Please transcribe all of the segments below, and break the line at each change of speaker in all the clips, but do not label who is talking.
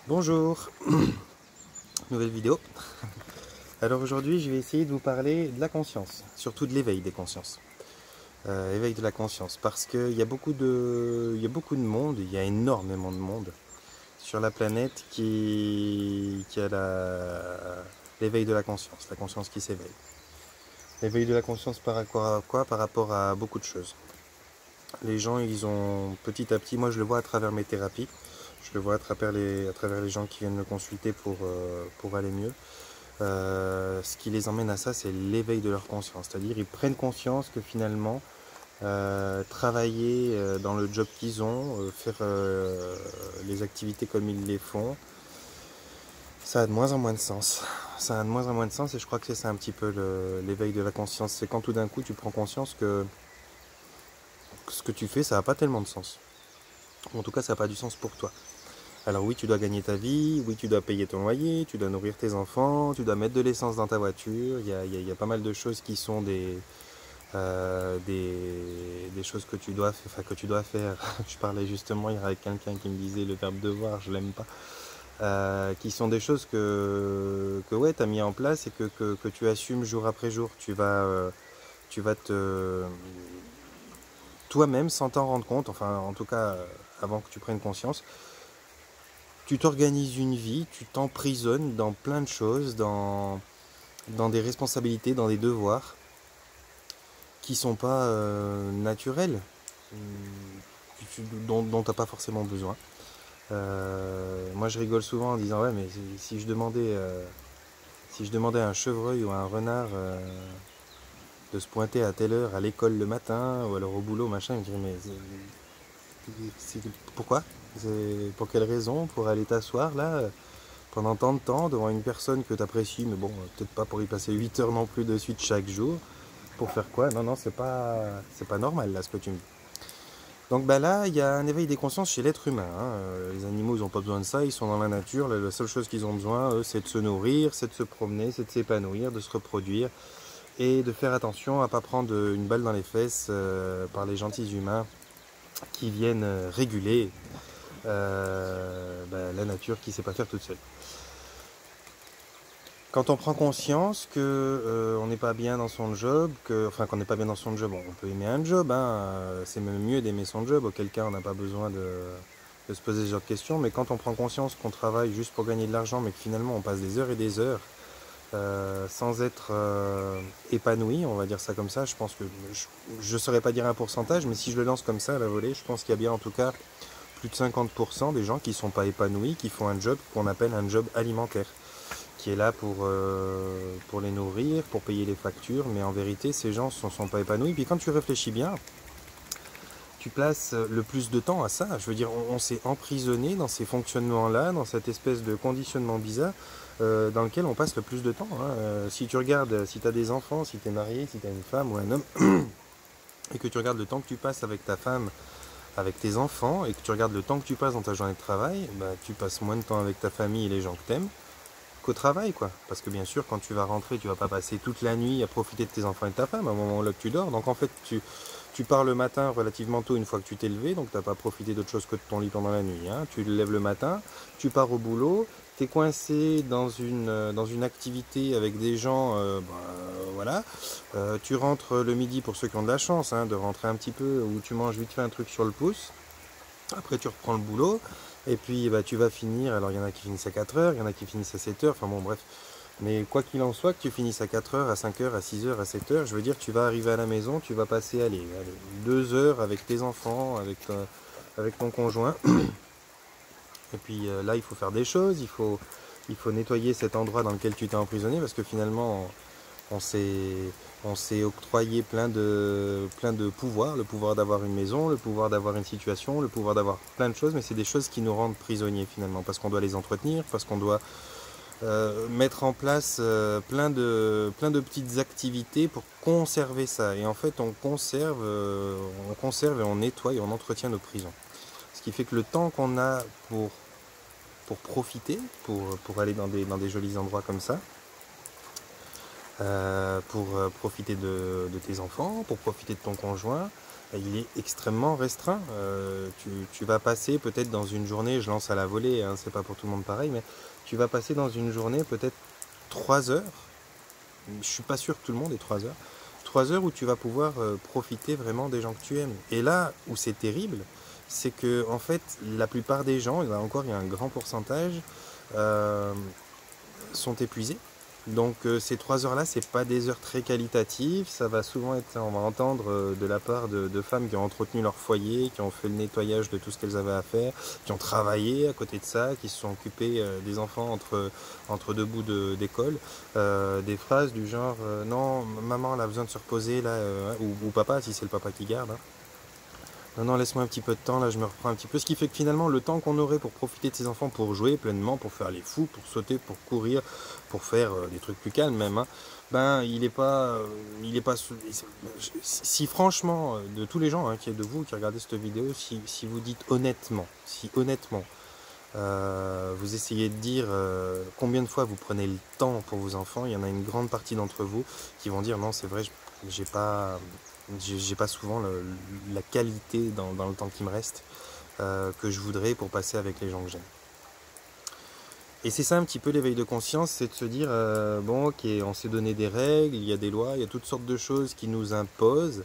Bonjour, nouvelle vidéo. Alors aujourd'hui je vais essayer de vous parler de la conscience, surtout de l'éveil des consciences. Éveil de la conscience, parce qu'il y a beaucoup de monde, il y a énormément de monde sur la planète qui a l'éveil de la conscience qui s'éveille. L'éveil de la conscience par rapport à quoi? Par rapport à beaucoup de choses. Les gens, ils ont petit à petit, moi je le vois à travers mes thérapies, je le vois à travers les gens qui viennent me consulter pour aller mieux. Ce qui les emmène à ça, c'est l'éveil de leur conscience. C'est-à-dire, ils prennent conscience que finalement, travailler dans le job qu'ils ont, faire les activités comme ils les font, ça a de moins en moins de sens. Ça a de moins en moins de sens et je crois que c'est ça un petit peu l'éveil de la conscience. C'est quand tout d'un coup, tu prends conscience que ce que tu fais, ça n'a pas tellement de sens. Ou en tout cas, ça n'a pas du sens pour toi. Alors oui, tu dois gagner ta vie, oui, tu dois payer ton loyer, tu dois nourrir tes enfants, tu dois mettre de l'essence dans ta voiture. Il y a pas mal de choses qui sont des choses que tu dois faire. Je parlais justement hier avec quelqu'un qui me disait le verbe devoir, je l'aime pas. Qui sont des choses que ouais, tu as mis en place et que tu assumes jour après jour. Tu vas te toi-même, sans t'en rendre compte, enfin en tout cas avant que tu prennes conscience, tu t'organises une vie, tu t'emprisonnes dans plein de choses, dans des responsabilités, dans des devoirs qui sont pas naturels, dont tu n'as pas forcément besoin. Moi je rigole souvent en disant ouais mais si je demandais à un chevreuil ou à un renard de se pointer à telle heure à l'école le matin ou alors au boulot machin, il me dirait mais pourquoi? Pour quelle raison? Pour aller t'asseoir là pendant tant de temps devant une personne que tu apprécies, mais bon, peut-être pas pour y passer 8 heures non plus de suite chaque jour. Pour faire quoi? Non, non, c'est pas normal là ce que tu me dis. Donc bah là, il y a un éveil des consciences chez l'être humain, hein. Les animaux, ils n'ont pas besoin de ça, ils sont dans la nature. La seule chose qu'ils ont besoin, eux, c'est de se nourrir, c'est de se promener, c'est de s'épanouir, de se reproduire et de faire attention à ne pas prendre une balle dans les fesses par les gentils humains qui viennent réguler la nature qui ne sait pas faire toute seule. Quand on prend conscience que on n'est pas bien dans son job, qu'on n'est pas bien dans son job, on peut aimer un job, hein, c'est même mieux d'aimer son job, auquel cas on n'a pas besoin de se poser ce genre de questions, mais quand on prend conscience qu'on travaille juste pour gagner de l'argent, mais que finalement on passe des heures et des heures sans être épanoui, on va dire ça comme ça, je pense que je ne saurais pas dire un pourcentage, mais si je le lance comme ça à la volée, je pense qu'il y a bien en tout cas plus de 50% des gens qui ne sont pas épanouis, qui font un job qu'on appelle un job alimentaire, qui est là pour les nourrir, pour payer les factures, mais en vérité, ces gens ne sont pas épanouis. Puis quand tu réfléchis bien, tu places le plus de temps à ça. Je veux dire, on s'est emprisonné dans ces fonctionnements-là, dans cette espèce de conditionnement bizarre dans lequel on passe le plus de temps, hein. Si tu regardes, si tu as des enfants, si tu es marié, si tu as une femme ou un homme, et que tu regardes le temps que tu passes avec ta femme, avec tes enfants, et que tu regardes le temps que tu passes dans ta journée de travail, bah, tu passes moins de temps avec ta famille et les gens que tu aimes qu'au travail, quoi. Parce que bien sûr, quand tu vas rentrer, tu vas pas passer toute la nuit à profiter de tes enfants et de ta femme à un moment là que tu dors. Donc en fait, tu pars le matin relativement tôt une fois que tu t'es levé, donc tu n'as pas profité d'autre chose que de ton lit pendant la nuit, hein. Tu te lèves le matin, tu pars au boulot, tu es coincé dans une activité avec des gens, voilà. Tu rentres le midi pour ceux qui ont de la chance, hein, de rentrer un petit peu, ou tu manges vite fait un truc sur le pouce. Après, tu reprends le boulot. Et puis, bah, tu vas finir. Alors, il y en a qui finissent à 4 heures, il y en a qui finissent à 7 heures. Enfin, bon, bref. Mais quoi qu'il en soit, que tu finisses à 4 heures, à 5 heures, à 6 heures, à 7 heures, je veux dire, tu vas arriver à la maison, tu vas passer, allez 2 heures avec tes enfants, avec ton conjoint. Et puis là, il faut faire des choses. Il faut nettoyer cet endroit dans lequel tu t'es emprisonné parce que finalement, on s'est on s'est octroyé plein de pouvoirs, le pouvoir d'avoir une maison, le pouvoir d'avoir une situation, le pouvoir d'avoir plein de choses, mais c'est des choses qui nous rendent prisonniers finalement, parce qu'on doit les entretenir, parce qu'on doit mettre en place plein de petites activités pour conserver ça. Et en fait, on conserve et on nettoie et on entretient nos prisons. Ce qui fait que le temps qu'on a pour profiter, pour aller dans des jolis endroits comme ça, pour profiter de tes enfants, pour profiter de ton conjoint, il est extrêmement restreint. Tu vas passer peut-être dans une journée, je lance à la volée, hein, c'est pas pour tout le monde pareil, mais tu vas passer dans une journée peut-être 3 heures, je suis pas sûr que tout le monde ait 3 heures, 3 heures où tu vas pouvoir profiter vraiment des gens que tu aimes. Et là où c'est terrible, c'est que en fait la plupart des gens, il y a un grand pourcentage, euh, sont épuisés. Donc ces 3 heures-là, c'est pas des heures très qualitatives. Ça va souvent être, on va entendre de la part de femmes qui ont entretenu leur foyer, qui ont fait le nettoyage de tout ce qu'elles avaient à faire, qui ont travaillé à côté de ça, qui se sont occupées des enfants entre deux bouts d'école. Des phrases du genre non, maman elle a besoin de se reposer là, ou papa si c'est le papa qui garde. Hein. Non, non, laisse-moi un petit peu de temps, là je me reprends un petit peu. Ce qui fait que finalement, le temps qu'on aurait pour profiter de ses enfants, pour jouer pleinement, pour faire les fous, pour sauter, pour courir, pour faire des trucs plus calmes même, hein, ben il est pas. Si franchement, de tous les gens hein, qui est de vous, qui regardez cette vidéo, si vous dites honnêtement, si honnêtement, vous essayez de dire combien de fois vous prenez le temps pour vos enfants, il y en a une grande partie d'entre vous qui vont dire non, c'est vrai, j'ai pas j'ai pas souvent la qualité dans le temps qui me reste que je voudrais pour passer avec les gens que j'aime. Et c'est ça un petit peu l'éveil de conscience, c'est de se dire bon ok, on s'est donné des règles, il y a des lois, il y a toutes sortes de choses qui nous imposent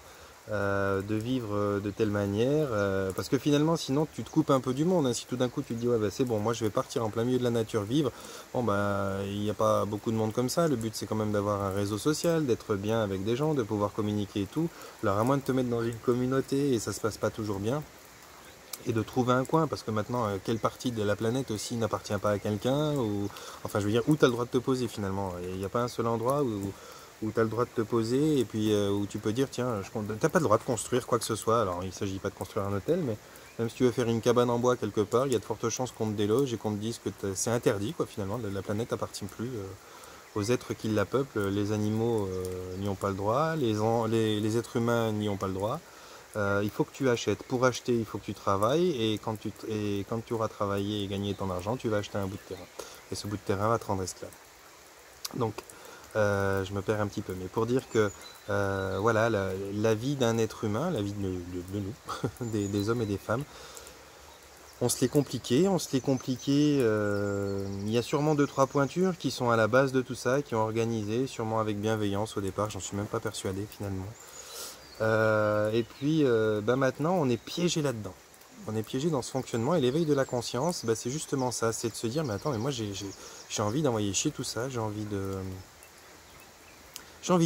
de vivre de telle manière, parce que finalement sinon tu te coupes un peu du monde, hein. Si tout d'un coup tu te dis ouais bah c'est bon, moi je vais partir en plein milieu de la nature vivre, bon bah il n'y a pas beaucoup de monde comme ça, le but c'est quand même d'avoir un réseau social, d'être bien avec des gens, de pouvoir communiquer et tout, alors à moins de te mettre dans une communauté et ça se passe pas toujours bien, et de trouver un coin, parce que maintenant, quelle partie de la planète aussi n'appartient pas à quelqu'un, ou enfin je veux dire, où tu as le droit de te poser finalement. Il n'y a pas un seul endroit où tu as le droit de te poser, et puis où tu peux dire, tiens, tu n'as pas le droit de construire quoi que ce soit. Alors il ne s'agit pas de construire un hôtel, mais même si tu veux faire une cabane en bois quelque part, il y a de fortes chances qu'on te déloge et qu'on te dise que c'est interdit, quoi, finalement, la planète n'appartient plus aux êtres qui la peuplent. Les animaux n'y ont pas le droit, les êtres humains n'y ont pas le droit. Il faut que tu achètes. Pour acheter, il faut que tu travailles. Et quand tu auras travaillé et gagné ton argent, tu vas acheter un bout de terrain. Et ce bout de terrain va te rendre esclave. Donc, je me perds un petit peu. Mais pour dire que, voilà, la vie d'un être humain, la vie de nous, des hommes et des femmes, on se l'est compliqué. Il y a sûrement deux, trois pointures qui sont à la base de tout ça, qui ont organisé, sûrement avec bienveillance au départ. J'en suis même pas persuadé finalement. Et puis bah maintenant on est piégé là-dedans. On est piégé dans ce fonctionnement et l'éveil de la conscience, bah, c'est justement ça, c'est de se dire mais attends mais moi j'ai envie d'envoyer chier tout ça, j'ai envie de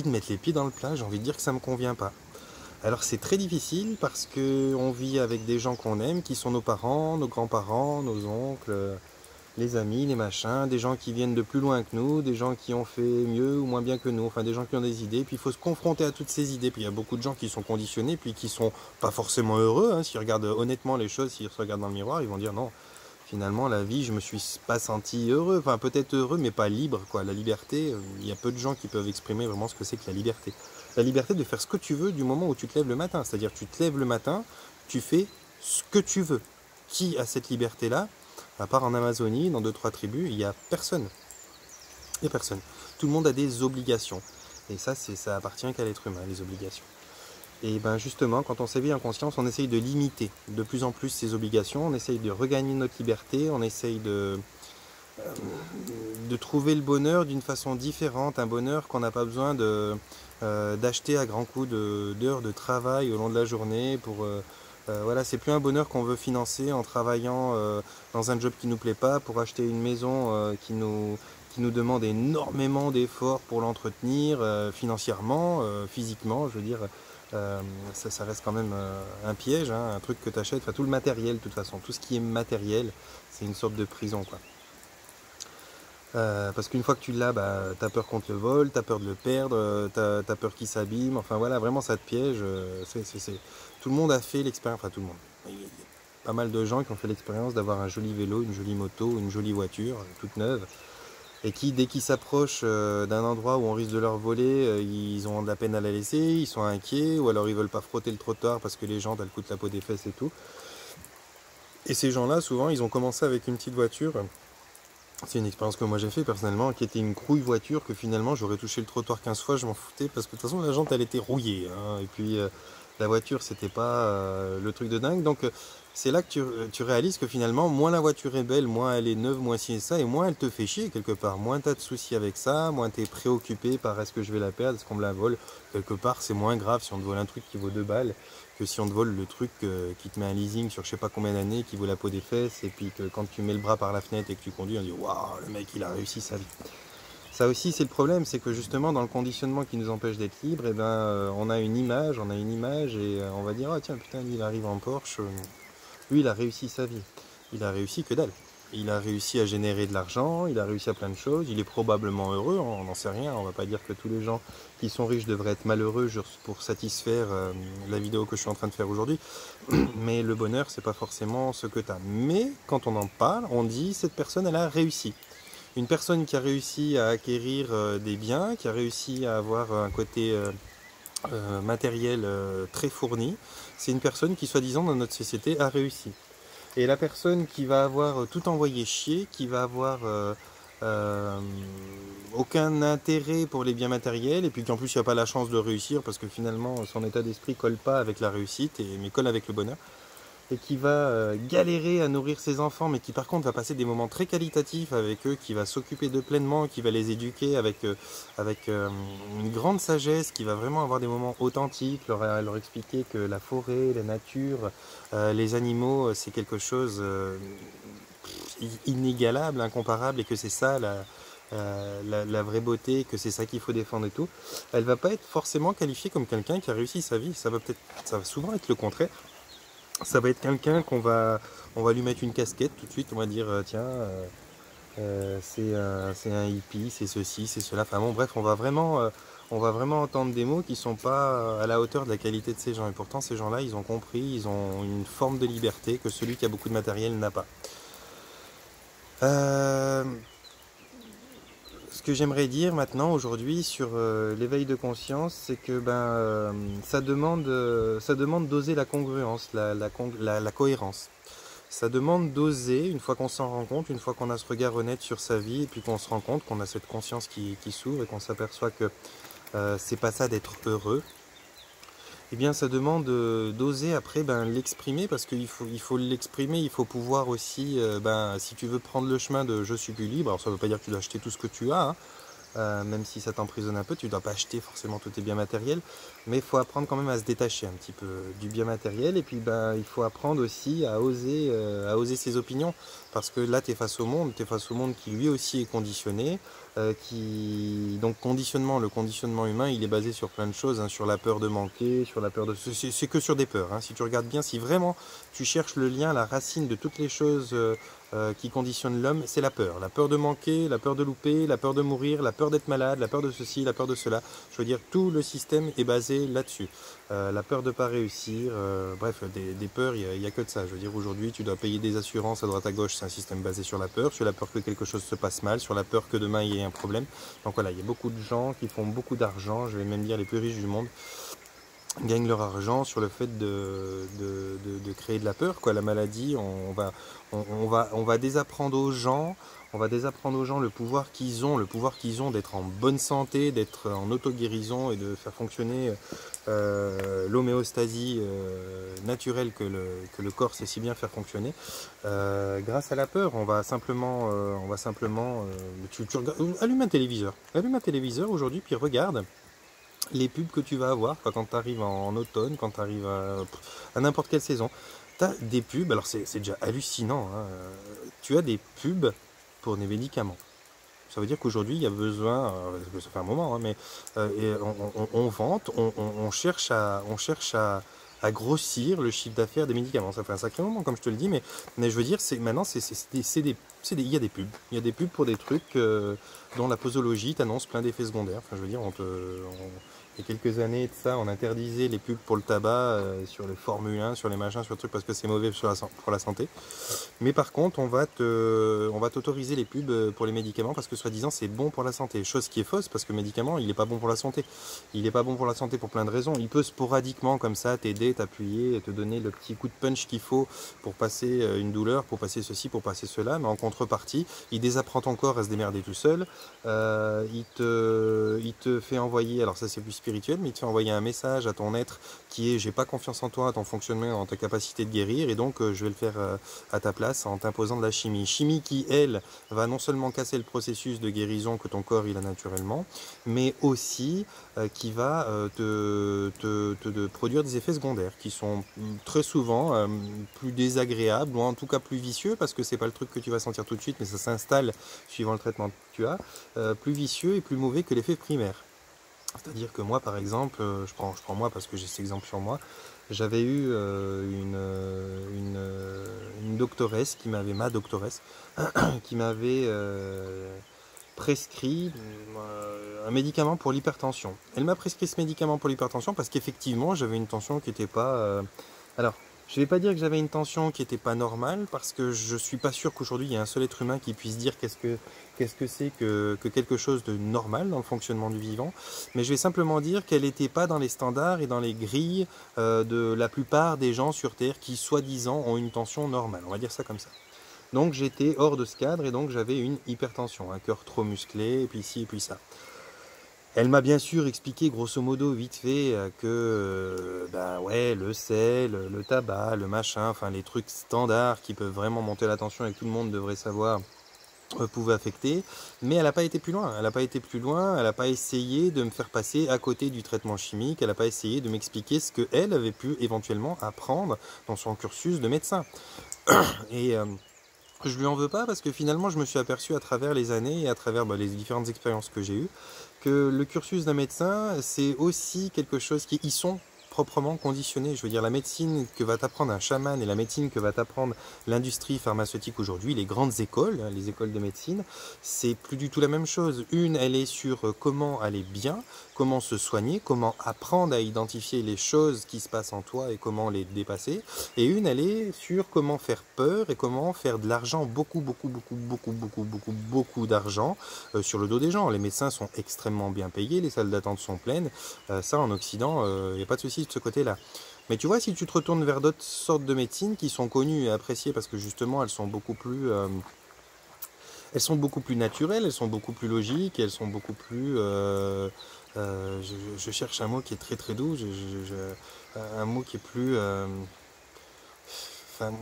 mettre les pieds dans le plat, j'ai envie de dire que ça me convient pas. Alors c'est très difficile parce que on vit avec des gens qu'on aime, qui sont nos parents, nos grands-parents, nos oncles, les amis, les machins, des gens qui viennent de plus loin que nous, des gens qui ont fait mieux ou moins bien que nous, enfin des gens qui ont des idées, puis il faut se confronter à toutes ces idées, puis il y a beaucoup de gens qui sont conditionnés, puis qui sont pas forcément heureux, hein. S'ils regardent honnêtement les choses, s'ils se regardent dans le miroir, ils vont dire non, finalement la vie je me suis pas senti heureux, enfin peut-être heureux mais pas libre, quoi. La liberté, il y a peu de gens qui peuvent exprimer vraiment ce que c'est que la liberté. La liberté de faire ce que tu veux du moment où tu te lèves le matin, c'est-à-dire tu te lèves le matin, tu fais ce que tu veux. Qui a cette liberté-là? À part en Amazonie, dans deux, trois tribus, il n'y a personne. Il n'y a personne. Tout le monde a des obligations. Et ça appartient qu'à l'être humain, les obligations. Et ben justement, quand on s'éveille en conscience, on essaye de limiter de plus en plus ces obligations, on essaye de regagner notre liberté, on essaye de trouver le bonheur d'une façon différente, un bonheur qu'on n'a pas besoin d'acheter à grands coups d'heures de travail au long de la journée pour voilà, c'est plus un bonheur qu'on veut financer en travaillant dans un job qui nous plaît pas, pour acheter une maison qui nous demande énormément d'efforts pour l'entretenir financièrement, physiquement, je veux dire. Ça reste quand même un piège, hein, un truc que tu achètes, enfin tout le matériel de toute façon, tout ce qui est matériel, c'est une sorte de prison, quoi. Parce qu'une fois que tu l'as, bah, t'as peur qu'on te le vole, t'as peur de le perdre, t'as peur qu'il s'abîme, enfin voilà, vraiment ça te piège. Tout le monde a fait l'expérience, enfin tout le monde. Il y a pas mal de gens qui ont fait l'expérience d'avoir un joli vélo, une jolie moto, une jolie voiture, toute neuve, et qui, dès qu'ils s'approchent d'un endroit où on risque de leur voler, ils ont de la peine à la laisser, ils sont inquiets, ou alors ils veulent pas frotter le trottoir parce que les jantes elles coûtent la peau des fesses et tout. Et ces gens-là, souvent, ils ont commencé avec une petite voiture. C'est une expérience que moi j'ai fait personnellement, qui était une crouille voiture que finalement j'aurais touché le trottoir 15 fois, je m'en foutais parce que de toute façon la jante elle était rouillée, hein. Et puis la voiture c'était pas le truc de dingue. Donc c'est là que tu réalises que finalement, moins la voiture est belle, moins elle est neuve, moins ci et ça, et moins elle te fait chier quelque part. Moins tu as de soucis avec ça, moins tu es préoccupé par est-ce que je vais la perdre, est-ce qu'on me la vole. Quelque part, c'est moins grave si on te vole un truc qui vaut 2 balles que si on te vole le truc qui te met un leasing sur je sais pas combien d'années, qui vaut la peau des fesses, et puis que quand tu mets le bras par la fenêtre et que tu conduis, on dit waouh, le mec il a réussi sa vie. Ça aussi, c'est le problème, c'est que justement, dans le conditionnement qui nous empêche d'être libre, eh ben, on a une image, et on va dire, ah tiens, putain, lui, il arrive en Porsche, lui, il a réussi sa vie. Il a réussi que dalle. Il a réussi à générer de l'argent, il a réussi à plein de choses, il est probablement heureux, on n'en sait rien, on va pas dire que tous les gens qui sont riches devraient être malheureux juste pour satisfaire la vidéo que je suis en train de faire aujourd'hui, mais le bonheur, c'est pas forcément ce que tu as. Mais quand on en parle, on dit, cette personne, elle a réussi. Une personne qui a réussi à acquérir des biens, qui a réussi à avoir un côté matériel très fourni, c'est une personne qui, soi-disant, dans notre société, a réussi. Et la personne qui va avoir tout envoyé chier, qui va avoir euh, aucun intérêt pour les biens matériels, et puis qu'en plus il n'a pas la chance de réussir, parce que finalement son état d'esprit colle pas avec la réussite, mais colle avec le bonheur, et qui va galérer à nourrir ses enfants, mais qui par contre va passer des moments très qualitatifs avec eux, qui va s'occuper d'eux pleinement, qui va les éduquer avec une grande sagesse, qui va vraiment avoir des moments authentiques, leur expliquer que la forêt, la nature, les animaux, c'est quelque chose inégalable, incomparable, et que c'est ça la vraie beauté, que c'est ça qu'il faut défendre et tout. Elle va pas être forcément qualifiée comme quelqu'un qui a réussi sa vie. Ça va souvent être le contraire. Ça va être quelqu'un on va lui mettre une casquette tout de suite, on va dire tiens, c'est un hippie, c'est ceci, c'est cela. Enfin bon, bref, on va vraiment entendre des mots qui sont pas à la hauteur de la qualité de ces gens. Et pourtant, ces gens-là, ils ont compris, ils ont une forme de liberté que celui qui a beaucoup de matériel n'a pas. Euh, Ce que j'aimerais dire maintenant, aujourd'hui, sur l'éveil de conscience, c'est que ça demande d'oser la congruence, la cohérence. Ça demande d'oser, une fois qu'on s'en rend compte, une fois qu'on a ce regard honnête sur sa vie, et puis qu'on se rend compte qu'on a cette conscience qui s'ouvre et qu'on s'aperçoit que c'est pas ça d'être heureux. Eh bien, ça demande d'oser après l'exprimer, parce qu'il faut l'exprimer, il faut pouvoir aussi, si tu veux prendre le chemin de je suis plus libre, alors ça ne veut pas dire que tu dois acheter tout ce que tu as, hein, même si ça t'emprisonne un peu, tu ne dois pas acheter forcément tous tes biens matériels, mais il faut apprendre quand même à se détacher un petit peu du bien matériel, et puis il faut apprendre aussi à oser ses opinions, parce que là tu es face au monde, qui lui aussi est conditionné, donc le conditionnement humain, il est basé sur plein de choses, hein, sur la peur de manquer, sur la peur de... C'est que sur des peurs, hein. Si tu regardes bien, si vraiment tu cherches le lien, la racine de toutes les choses qui conditionnent l'homme, c'est la peur de manquer, la peur de louper, la peur de mourir, la peur d'être malade, la peur de ceci, la peur de cela. Je veux dire, tout le système est basé là-dessus. La peur de ne pas réussir, bref, des peurs, il n'y a que de ça. Je veux dire, aujourd'hui, tu dois payer des assurances à droite à gauche, c'est un système basé sur la peur que quelque chose se passe mal, sur la peur que demain il y ait un problème. Donc voilà, il y a beaucoup de gens qui font beaucoup d'argent, je vais même dire les plus riches du monde, gagnent leur argent sur le fait de créer de la peur, quoi. La maladie, on va désapprendre aux gens, le pouvoir qu'ils ont d'être en bonne santé, d'être en auto-guérison et de faire fonctionner l'homéostasie naturelle que le corps sait si bien faire fonctionner. Grâce à la peur, allume un téléviseur aujourd'hui, puis regarde les pubs que tu vas avoir quand tu arrives en automne, quand tu arrives à n'importe quelle saison. Tu as des pubs, alors c'est déjà hallucinant, hein, tu as des pubs pour des médicaments. Ça veut dire qu'aujourd'hui, il y a besoin, ça fait un moment, hein, mais on vante, on cherche à grossir le chiffre d'affaires des médicaments. Ça fait un sacré moment, comme je te le dis, mais je veux dire, maintenant, il y a des pubs. Il y a des pubs pour des trucs dont la posologie t'annonce plein d'effets secondaires. Enfin, je veux dire, il y a quelques années de ça, on interdisait les pubs pour le tabac sur les Formule 1, sur les machins, sur le truc, parce que c'est mauvais pour la santé. Mais par contre, on va t'autoriser les pubs pour les médicaments parce que soi-disant c'est bon pour la santé. Chose qui est fausse parce que le médicament, il n'est pas bon pour la santé. Il n'est pas bon pour la santé pour plein de raisons. Il peut sporadiquement comme ça t'aider, t'appuyer, te donner le petit coup de punch qu'il faut pour passer une douleur, pour passer ceci, pour passer cela. Mais en contrepartie, il désapprend ton corps à se démerder tout seul. Il te fait envoyer, alors ça c'est plus spirituel, spirituel, mais il te fait envoyer un message à ton être qui est j'ai pas confiance en toi, en ton fonctionnement, en ta capacité de guérir, et donc je vais le faire à ta place en t'imposant de la chimie. Chimie qui, elle, va non seulement casser le processus de guérison que ton corps il a naturellement, mais aussi qui va te produire des effets secondaires qui sont très souvent plus désagréables ou en tout cas plus vicieux, parce que c'est pas le truc que tu vas sentir tout de suite, mais ça s'installe suivant le traitement que tu as, plus vicieux et plus mauvais que l'effet primaire. C'est-à-dire que moi, par exemple, je prends moi parce que j'ai cet exemple sur moi, j'avais eu une doctoresse ma doctoresse, qui m'avait prescrit un médicament pour l'hypertension. Elle m'a prescrit ce médicament pour l'hypertension parce qu'effectivement, j'avais une tension qui n'était pas... Alors, je ne vais pas dire que j'avais une tension qui n'était pas normale, parce que je ne suis pas sûr qu'aujourd'hui, il y ait un seul être humain qui puisse dire qu'est-ce que c'est que quelque chose de normal dans le fonctionnement du vivant. Mais je vais simplement dire qu'elle n'était pas dans les standards et dans les grilles de la plupart des gens sur Terre qui, soi-disant, ont une tension normale. On va dire ça comme ça. Donc j'étais hors de ce cadre et donc j'avais une hypertension, un cœur trop musclé, et puis ci et puis ça. Elle m'a bien sûr expliqué grosso modo vite fait que ben ouais, le sel, le tabac, le machin, enfin les trucs standards qui peuvent vraiment monter la tension et que tout le monde devrait savoir pouvaient affecter, mais elle n'a pas été plus loin. Elle n'a pas été plus loin, elle n'a pas essayé de me faire passer à côté du traitement chimique, elle n'a pas essayé de m'expliquer ce qu'elle avait pu éventuellement apprendre dans son cursus de médecin. Et je lui en veux pas parce que finalement je me suis aperçu à travers les années et à travers les différentes expériences que j'ai eues que le cursus d'un médecin c'est aussi quelque chose qui y sont proprement conditionnés. Je veux dire, la médecine que va t'apprendre un chaman et la médecine que va t'apprendre l'industrie pharmaceutique aujourd'hui, les grandes écoles, les écoles de médecine, c'est plus du tout la même chose. Une, elle est sur comment aller bien, comment se soigner, comment apprendre à identifier les choses qui se passent en toi et comment les dépasser. Et une, elle est sur comment faire peur et comment faire de l'argent, beaucoup d'argent sur le dos des gens. Les médecins sont extrêmement bien payés, les salles d'attente sont pleines. Ça, en Occident, il n'y a pas de souci de ce côté-là. Mais tu vois, si tu te retournes vers d'autres sortes de médecines qui sont connues et appréciées parce que justement, elles sont beaucoup plus naturelles, elles sont beaucoup plus logiques, elles sont beaucoup plus... je cherche un mot qui est très très doux, un mot qui est plus... enfin,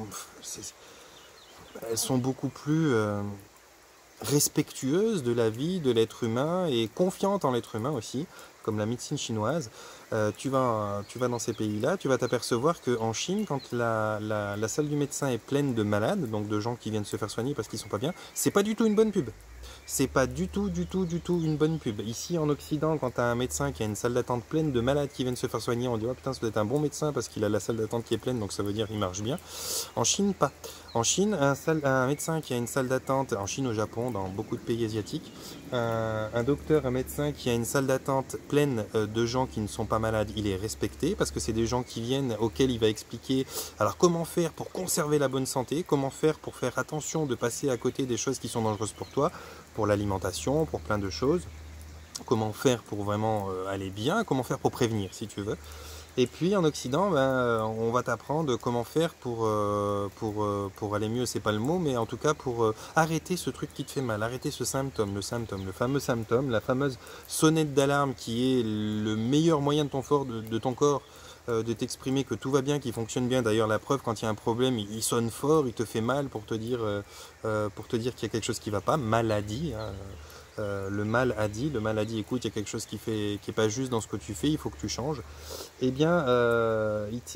elles sont beaucoup plus respectueuses de la vie de l'être humain et confiantes en l'être humain aussi, comme la médecine chinoise. Tu vas dans ces pays-là, tu vas t'apercevoir qu'en Chine, quand la salle du médecin est pleine de malades, donc de gens qui viennent se faire soigner parce qu'ils sont pas bien, c'est pas du tout une bonne pub. C'est pas du tout une bonne pub. Ici en Occident, quand tu as un médecin qui a une salle d'attente pleine de malades qui viennent se faire soigner, on dit oh putain, ça doit être un bon médecin parce qu'il a la salle d'attente qui est pleine, donc ça veut dire qu'il marche bien. En Chine, pas. En Chine, un médecin qui a une salle d'attente, en Chine, au Japon, dans beaucoup de pays asiatiques, un docteur, un médecin qui a une salle d'attente pleine de gens qui ne sont pas malades, il est respecté parce que c'est des gens qui viennent auxquels il va expliquer alors comment faire pour conserver la bonne santé, comment faire pour faire attention de passer à côté des choses qui sont dangereuses pour toi, pour l'alimentation, pour plein de choses, comment faire pour vraiment aller bien, comment faire pour prévenir si tu veux. Et puis en Occident, on va t'apprendre comment faire pour aller mieux, c'est pas le mot, mais en tout cas pour arrêter ce truc qui te fait mal, arrêter ce symptôme, le fameux symptôme, la fameuse sonnette d'alarme qui est le meilleur moyen de ton corps de t'exprimer que tout va bien, qu'il fonctionne bien. D'ailleurs, la preuve, quand il y a un problème, il sonne fort, il te fait mal pour te dire qu'il y a quelque chose qui va pas, maladie. Hein. Le mal a dit, écoute, il y a quelque chose qui est pas juste dans ce que tu fais, il faut que tu changes. Eh bien,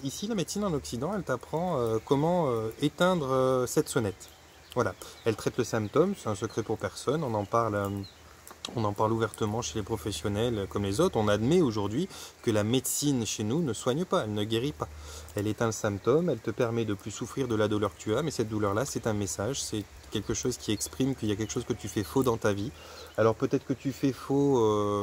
ici, la médecine en Occident, elle t'apprend comment éteindre cette sonnette. Voilà, elle traite le symptôme, c'est un secret pour personne, on en parle ouvertement chez les professionnels comme les autres. On admet aujourd'hui que la médecine chez nous ne soigne pas, elle ne guérit pas. Elle éteint le symptôme, elle te permet de plus souffrir de la douleur que tu as, mais cette douleur-là, c'est un message, c'est quelque chose qui exprime qu'il y a quelque chose que tu fais faux dans ta vie. Alors peut-être que tu fais faux,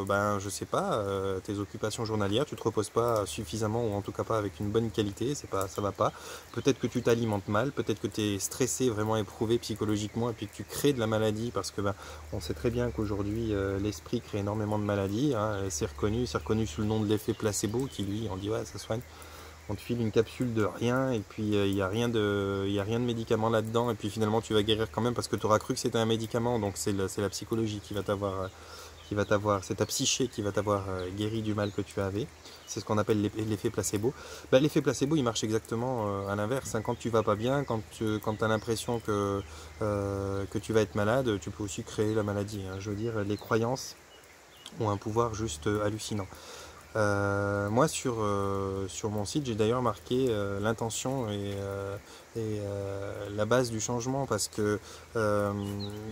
je sais pas, tes occupations journalières, tu te reposes pas suffisamment ou en tout cas pas avec une bonne qualité, ça va pas. Peut-être que tu t'alimentes mal, peut-être que tu es stressé, vraiment éprouvé psychologiquement et puis que tu crées de la maladie parce que on sait très bien qu'aujourd'hui l'esprit crée énormément de maladies, hein, c'est reconnu sous le nom de l'effet placebo qui lui on dit ouais ça soigne. On te file une capsule de rien et puis il n'y a rien de médicament là-dedans et puis finalement tu vas guérir quand même parce que tu auras cru que c'était un médicament, donc c'est la psychologie qui va c'est ta psyché qui va t'avoir guéri du mal que tu avais. C'est ce qu'on appelle l'effet placebo. Bah, l'effet placebo, il marche exactement à l'inverse, hein. Quand tu vas pas bien, quand tu as l'impression que tu vas être malade, tu peux aussi créer la maladie, hein. Je veux dire, les croyances ont un pouvoir juste hallucinant. Moi, sur mon site, j'ai d'ailleurs marqué l'intention et la base du changement, parce que euh,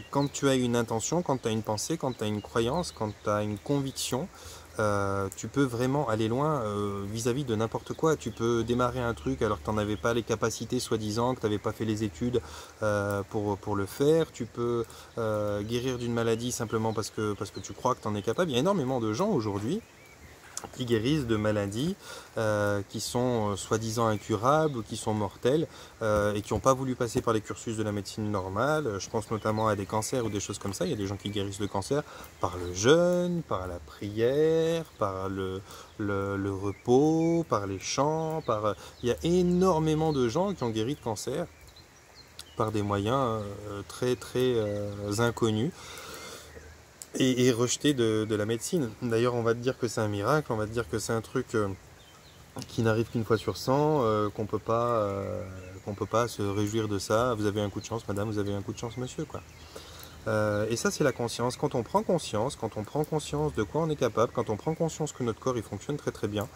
quand tu as une intention, quand tu as une pensée, quand tu as une croyance, quand tu as une conviction, tu peux vraiment aller loin vis-à-vis de n'importe quoi. Tu peux démarrer un truc alors que tu n'en avais pas les capacités, soi-disant, que tu n'avais pas fait les études pour le faire. Tu peux guérir d'une maladie simplement parce que tu crois que tu en es capable. Il y a énormément de gens aujourd'hui qui guérissent de maladies qui sont soi-disant incurables ou qui sont mortelles et qui n'ont pas voulu passer par les cursus de la médecine normale. Je pense notamment à des cancers ou des choses comme ça. Il y a des gens qui guérissent de cancer par le jeûne, par la prière, par le repos, par les chants. Il y a énormément de gens qui ont guéri de cancer par des moyens très très inconnus et rejeté de la médecine. D'ailleurs, on va te dire que c'est un miracle, on va te dire que c'est un truc qui n'arrive qu'une fois sur 100, qu'on peut pas se réjouir de ça. Vous avez un coup de chance, madame, vous avez un coup de chance, monsieur, quoi. Et ça, c'est la conscience. Quand on prend conscience de quoi on est capable, quand on prend conscience que notre corps il fonctionne très très bien,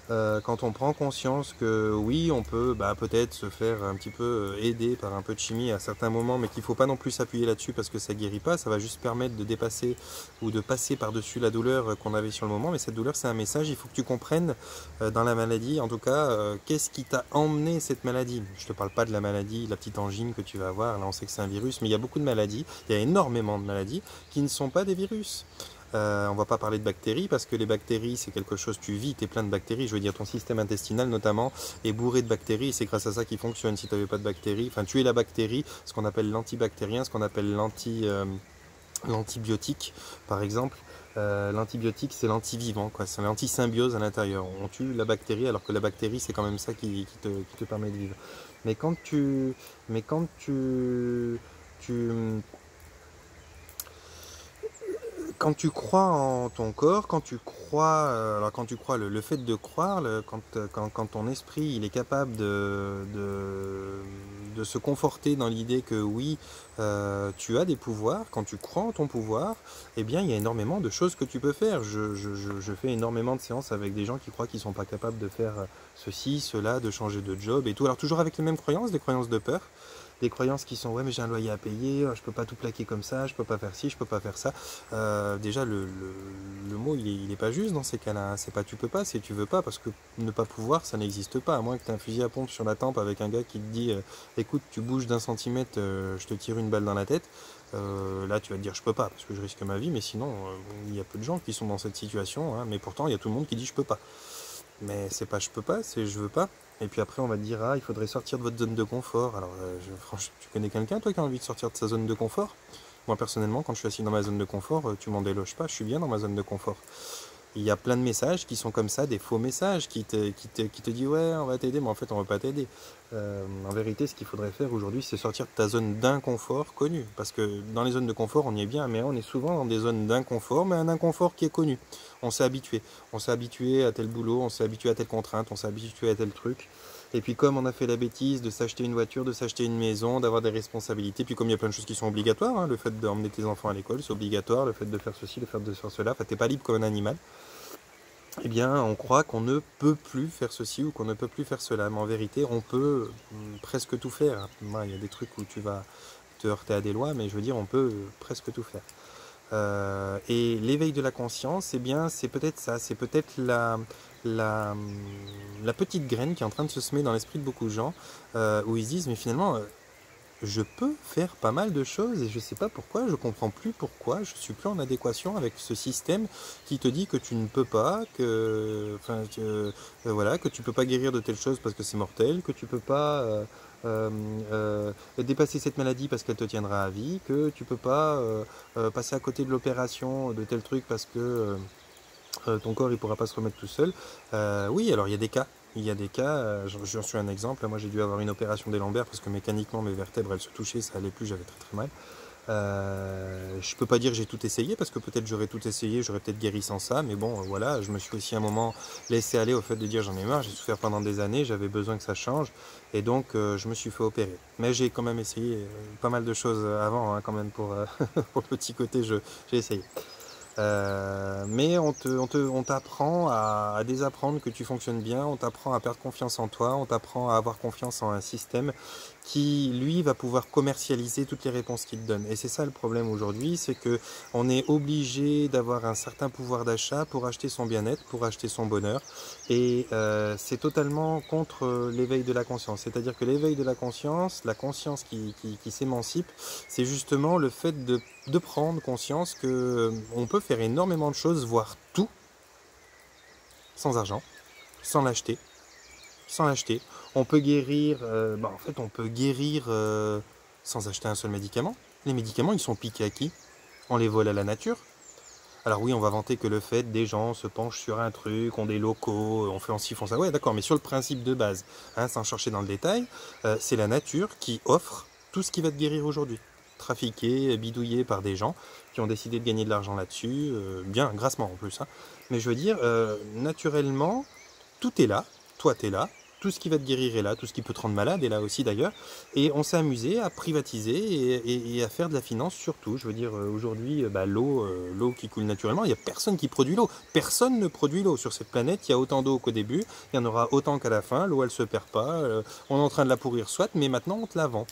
quand on prend conscience que oui, on peut peut-être se faire un petit peu aider par un peu de chimie à certains moments, mais qu'il ne faut pas non plus s'appuyer là-dessus parce que ça ne guérit pas, ça va juste permettre de dépasser ou de passer par-dessus la douleur qu'on avait sur le moment. Mais cette douleur, c'est un message, il faut que tu comprennes dans la maladie, en tout cas, qu'est-ce qui t'a emmené cette maladie. Je ne te parle pas de la maladie, la petite angine que tu vas avoir, là on sait que c'est un virus, mais il y a beaucoup de maladies, il y a énormément de maladies qui ne sont pas des virus. On va pas parler de bactéries parce que les bactéries c'est quelque chose, tu vis, tu es plein de bactéries, je veux dire ton système intestinal notamment est bourré de bactéries et c'est grâce à ça qu'il fonctionne. Si tu n'avais pas de bactéries, enfin tu es la bactérie, ce qu'on appelle l'antibactérien, ce qu'on appelle l'antibiotique par exemple. L'antibiotique c'est l'antivivant, quoi, c'est l'antisymbiose à l'intérieur. On tue la bactérie alors que la bactérie c'est quand même ça qui te permet de vivre. Mais tu quand tu crois en ton corps, quand tu crois, alors quand tu crois, le fait de croire, quand ton esprit il est capable de se conforter dans l'idée que oui, tu as des pouvoirs, quand tu crois en ton pouvoir, eh bien il y a énormément de choses que tu peux faire. Je fais énormément de séances avec des gens qui croient qu'ils ne sont pas capables de faire ceci, cela, de changer de job et tout. Alors toujours avec les mêmes croyances, des croyances de peur. Des croyances qui sont ouais mais j'ai un loyer à payer, je peux pas tout plaquer comme ça, je peux pas faire ci, je peux pas faire ça. Déjà le mot il est pas juste dans ces cas-là, hein. C'est pas tu peux pas, c'est tu veux pas, parce que ne pas pouvoir ça n'existe pas, à moins que tu aies un fusil à pompe sur la tempe avec un gars qui te dit écoute tu bouges d'un centimètre, je te tire une balle dans la tête. Là tu vas te dire je peux pas parce que je risque ma vie, mais sinon il y a peu de gens qui sont dans cette situation, hein, mais pourtant il y a tout le monde qui dit je peux pas. Mais c'est pas je peux pas, c'est je veux pas. Et puis après, on va te dire, ah, il faudrait sortir de votre zone de confort. Alors, franchement, tu connais quelqu'un, toi, qui a envie de sortir de sa zone de confort? Moi, personnellement, quand je suis assis dans ma zone de confort, tu m'en déloges pas, je suis bien dans ma zone de confort. Il y a plein de messages qui sont comme ça, des faux messages qui te disent ouais, on va t'aider, mais en fait, on va pas t'aider. En vérité, ce qu'il faudrait faire aujourd'hui, c'est sortir de ta zone d'inconfort connue. Parce que dans les zones de confort, on y est bien, mais on est souvent dans des zones d'inconfort, mais un inconfort qui est connu. On s'est habitué. On s'est habitué à tel boulot, on s'est habitué à telle contrainte, on s'est habitué à tel truc. Et puis comme on a fait la bêtise de s'acheter une voiture, de s'acheter une maison, d'avoir des responsabilités, puis comme il y a plein de choses qui sont obligatoires, hein, le fait d'emmener tes enfants à l'école, c'est obligatoire, le fait de faire ceci, le fait de faire cela, enfin t'es pas libre comme un animal, eh bien on croit qu'on ne peut plus faire ceci ou qu'on ne peut plus faire cela. Mais en vérité, on peut presque tout faire. Il y a des trucs où tu vas te heurter à des lois, mais je veux dire, on peut presque tout faire. Et l'éveil de la conscience, eh bien, c'est peut-être ça, c'est peut-être la, la petite graine qui est en train de se semer dans l'esprit de beaucoup de gens, où ils se disent, mais finalement, je peux faire pas mal de choses et je sais pas pourquoi, je comprends plus pourquoi, je suis plus en adéquation avec ce système qui te dit que tu ne peux pas, voilà, que tu peux pas guérir de telle chose parce que c'est mortel, que tu peux pas euh, dépasser cette maladie parce qu'elle te tiendra à vie, que tu peux pas passer à côté de l'opération de tel truc parce que ton corps il pourra pas se remettre tout seul. Oui, alors il y a des cas. Il y a des cas, j'en suis un exemple. Moi j'ai dû avoir une opération des lombaires parce que mécaniquement mes vertèbres elles se touchaient, ça allait plus, j'avais très très mal. Je peux pas dire que j'ai tout essayé, parce que peut-être j'aurais tout essayé, j'aurais peut-être guéri sans ça, mais bon, voilà, je me suis aussi un moment laissé aller au fait de dire j'en ai marre, j'ai souffert pendant des années, j'avais besoin que ça change, et donc je me suis fait opérer. Mais j'ai quand même essayé pas mal de choses avant, hein, quand même, pour, pour le petit côté, j'ai essayé. Mais on t'apprend à désapprendre que tu fonctionnes bien, on t'apprend à perdre confiance en toi, on t'apprend à avoir confiance en un système qui, lui, va pouvoir commercialiser toutes les réponses qu'il te donne. Et c'est ça le problème aujourd'hui, c'est que on est obligé d'avoir un certain pouvoir d'achat pour acheter son bien-être, pour acheter son bonheur. Et c'est totalement contre l'éveil de la conscience. C'est-à-dire que l'éveil de la conscience qui s'émancipe, c'est justement le fait de prendre conscience que on peut faire énormément de choses, voire tout, sans argent, sans l'acheter, sans l'acheter. On peut guérir, en fait, on peut guérir sans acheter un seul médicament. Les médicaments, ils sont piqués à qui? On les vole à la nature. Alors oui, on va vanter que le fait des gens se penchent sur un truc, ont des locaux, on fait en ci, font ça. Ouais, d'accord, mais sur le principe de base, hein, sans chercher dans le détail, c'est la nature qui offre tout ce qui va te guérir aujourd'hui. Trafiqué, bidouillé par des gens qui ont décidé de gagner de l'argent là-dessus, bien grassement en plus, hein. Mais je veux dire, naturellement, tout est là, toi t'es là, tout ce qui va te guérir est là, tout ce qui peut te rendre malade est là aussi d'ailleurs, et on s'est amusé à privatiser et à faire de la finance surtout. Je veux dire, aujourd'hui, l'eau qui coule naturellement, il n'y a personne qui produit l'eau. Personne ne produit l'eau sur cette planète, il y a autant d'eau qu'au début, il y en aura autant qu'à la fin, l'eau elle se perd pas, on est en train de la pourrir soit, mais maintenant on te la vend.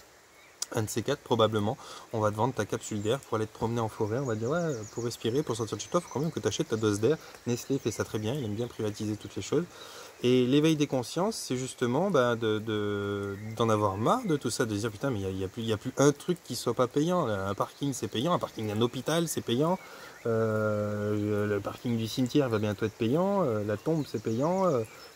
Un de ces quatre, probablement, on va te vendre ta capsule d'air pour aller te promener en forêt. On va te dire, ouais, pour respirer, pour sortir de chez toi, il faut quand même que tu achètes ta dose d'air. Nestlé fait ça très bien, il aime bien privatiser toutes les choses. Et l'éveil des consciences, c'est justement d'en avoir marre de tout ça, de se dire putain, mais il y a plus un truc qui soit pas payant. Un parking, c'est payant. Un parking d'un hôpital, c'est payant. Le parking du cimetière va bientôt être payant. La tombe, c'est payant.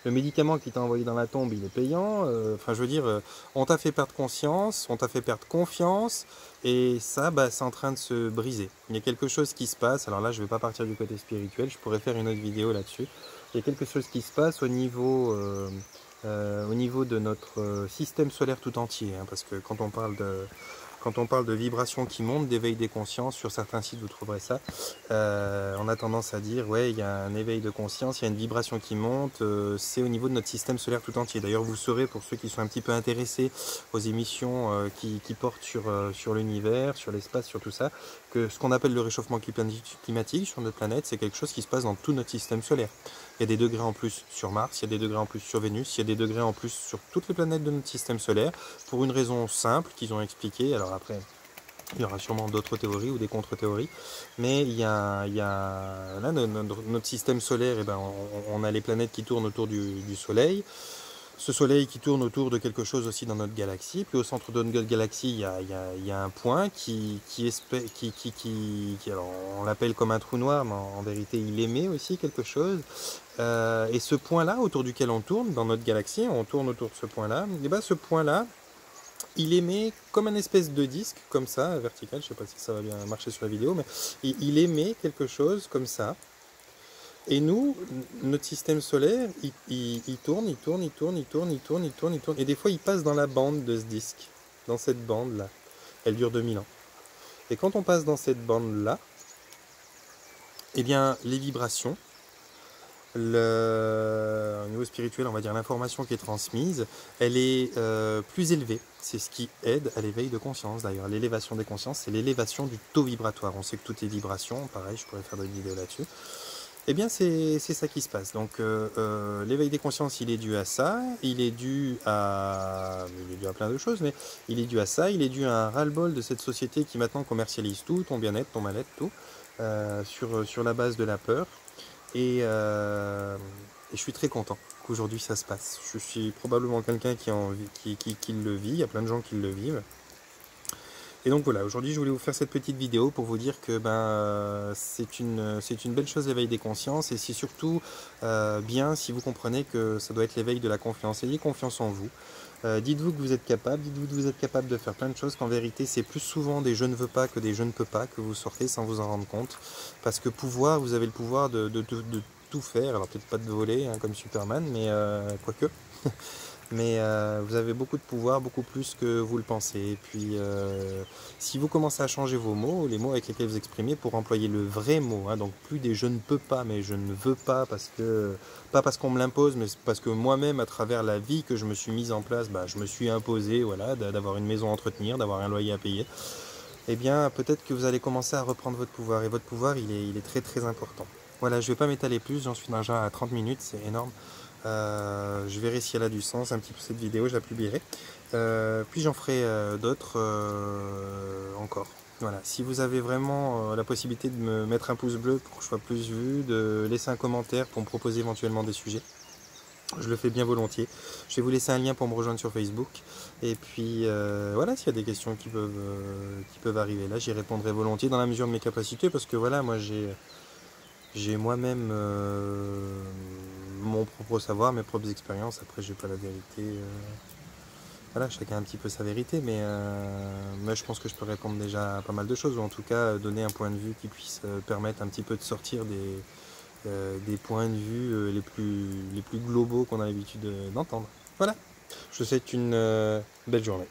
Le médicament qui t'a envoyé dans la tombe, il est payant. Enfin, je veux dire, on t'a fait perdre conscience, on t'a fait perdre confiance. Et ça, c'est en train de se briser. Il y a quelque chose qui se passe. Alors là, je ne vais pas partir du côté spirituel. Je pourrais faire une autre vidéo là-dessus. Il y a quelque chose qui se passe au niveau de notre système solaire tout entier, hein, parce que quand on parle de vibrations qui montent, d'éveil des consciences, sur certains sites vous trouverez ça, on a tendance à dire ouais, il y a un éveil de conscience, il y a une vibration qui monte, c'est au niveau de notre système solaire tout entier. D'ailleurs vous saurez, pour ceux qui sont un petit peu intéressés aux émissions qui portent sur l'univers, sur l'espace, sur tout ça, que ce qu'on appelle le réchauffement climatique sur notre planète, c'est quelque chose qui se passe dans tout notre système solaire. Il y a des degrés en plus sur Mars, il y a des degrés en plus sur Vénus, il y a des degrés en plus sur toutes les planètes de notre système solaire, pour une raison simple qu'ils ont expliquée. Alors après, il y aura sûrement d'autres théories ou des contre-théories, mais là, notre système solaire, eh ben, on a les planètes qui tournent autour du Soleil. Ce Soleil qui tourne autour de quelque chose aussi dans notre galaxie, puis au centre de notre galaxie, il y a un point alors on l'appelle comme un trou noir, mais en vérité il émet aussi quelque chose. Et ce point-là, autour duquel on tourne, dans notre galaxie, on tourne autour de ce point-là, et ben ce point-là, il émet comme un espèce de disque, comme ça, vertical, je ne sais pas si ça va bien marcher sur la vidéo, mais il émet quelque chose comme ça. Et nous, notre système solaire, il tourne, il tourne, il tourne, il tourne, il tourne, il tourne, il tourne. Et des fois, il passe dans la bande de ce disque, dans cette bande-là. Elle dure 2000 ans. Et quand on passe dans cette bande-là, eh bien, les vibrations, au niveau spirituel, on va dire l'information qui est transmise, elle est plus élevée. C'est ce qui aide à l'éveil de conscience. D'ailleurs, l'élévation des consciences, c'est l'élévation du taux vibratoire. On sait que tout est vibration. Pareil, je pourrais faire d'autres vidéos là-dessus. Eh bien, c'est ça qui se passe. Donc, l'éveil des consciences, il est dû à ça. Il est dû à plein de choses, mais il est dû à ça. Il est dû à un ras-le-bol de cette société qui maintenant commercialise tout, ton bien-être, ton mal-être, tout, sur la base de la peur. Et je suis très content qu'aujourd'hui ça se passe. Je suis probablement quelqu'un qui le vit. Il y a plein de gens qui le vivent. Et donc voilà, aujourd'hui je voulais vous faire cette petite vidéo pour vous dire que c'est une belle chose l'éveil des consciences, et c'est surtout bien si vous comprenez que ça doit être l'éveil de la confiance. Ayez confiance en vous. Dites-vous que vous êtes capable, dites-vous que vous êtes capable de faire plein de choses, qu'en vérité c'est plus souvent des je ne veux pas que des je ne peux pas que vous sortez sans vous en rendre compte. Parce que pouvoir, vous avez le pouvoir de tout faire, alors peut-être pas de voler hein, comme Superman, mais quoique. mais vous avez beaucoup de pouvoir, beaucoup plus que vous le pensez. Et puis, si vous commencez à changer vos mots, les mots avec lesquels vous exprimez, pour employer le vrai mot, hein, donc plus des je ne peux pas, mais je ne veux pas, pas parce qu'on me l'impose, mais parce que moi-même, à travers la vie que je me suis mise en place, bah, je me suis imposé, voilà, d'avoir une maison à entretenir, d'avoir un loyer à payer. Eh bien, peut-être que vous allez commencer à reprendre votre pouvoir. Et votre pouvoir, il est très très important. Voilà, je ne vais pas m'étaler plus, j'en suis déjà à 30 minutes, c'est énorme. Je verrai si elle a du sens, un petit peu cette vidéo, je la publierai. Puis j'en ferai d'autres encore. Voilà, si vous avez vraiment la possibilité de me mettre un pouce bleu pour que je sois plus vu, de laisser un commentaire pour me proposer éventuellement des sujets, je le fais bien volontiers. Je vais vous laisser un lien pour me rejoindre sur Facebook. Et puis voilà, s'il y a des questions qui peuvent arriver là, j'y répondrai volontiers dans la mesure de mes capacités, parce que voilà, moi j'ai moi-même mon propre savoir, mes propres expériences. Après, j'ai pas la vérité. Voilà, chacun a un petit peu sa vérité, mais je pense que je peux répondre déjà à pas mal de choses, ou en tout cas donner un point de vue qui puisse permettre un petit peu de sortir des points de vue les plus globaux qu'on a l'habitude d'entendre. Voilà, je vous souhaite une belle journée.